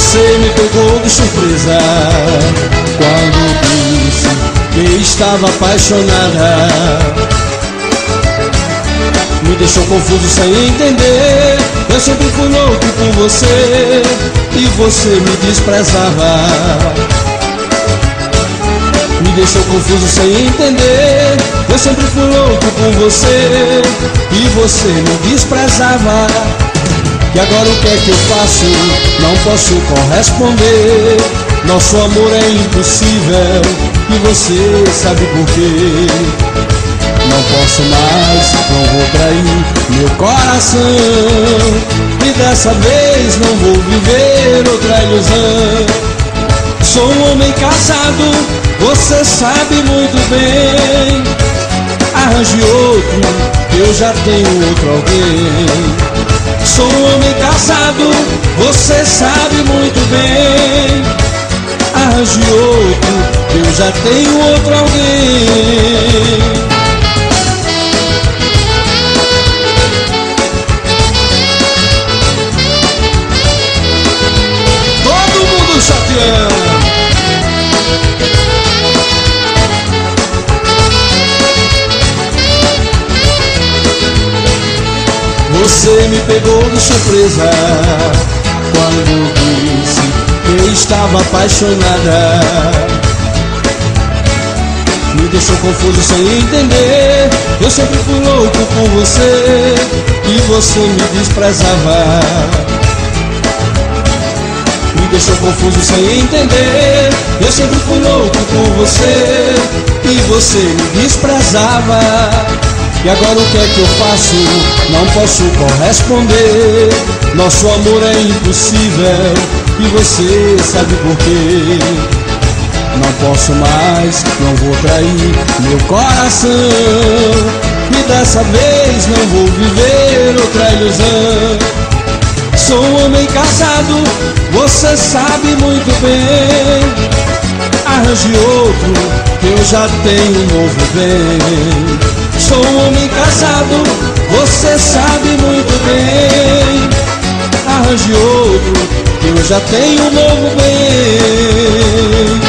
Você me pegou de surpresa quando disse que estava apaixonada. Me deixou confuso sem entender. Eu sempre fui louco por você e você me desprezava. Me deixou confuso sem entender. Eu sempre fui louco por você e você me desprezava. E agora o que é que eu faço? Não posso corresponder. Nosso amor é impossível e você sabe por quê. Não posso mais, não vou trair meu coração. E dessa vez não vou viver outra ilusão. Sou um homem casado, você sabe muito bem. Arranje outro, eu já tenho outro alguém. Sou um homem casado, você sabe muito bem. Arranje outro, eu já tenho outro alguém. Todo mundo chateando. Você me pegou de surpresa quando disse que estava apaixonada. Me deixou confuso sem entender. Eu sempre fui louco por você e você me desprezava. Me deixou confuso sem entender. Eu sempre fui louco por você e você me desprezava. E agora o que é que eu faço? Não posso corresponder. Nosso amor é impossível e você sabe por quê. Não posso mais, não vou trair meu coração. E dessa vez não vou viver outra ilusão. Sou um homem casado, você sabe muito bem. Arranje outro, eu já tenho um novo bem. Sou um homem casado, você sabe muito bem. Arranje outro, eu já tenho um novo bem.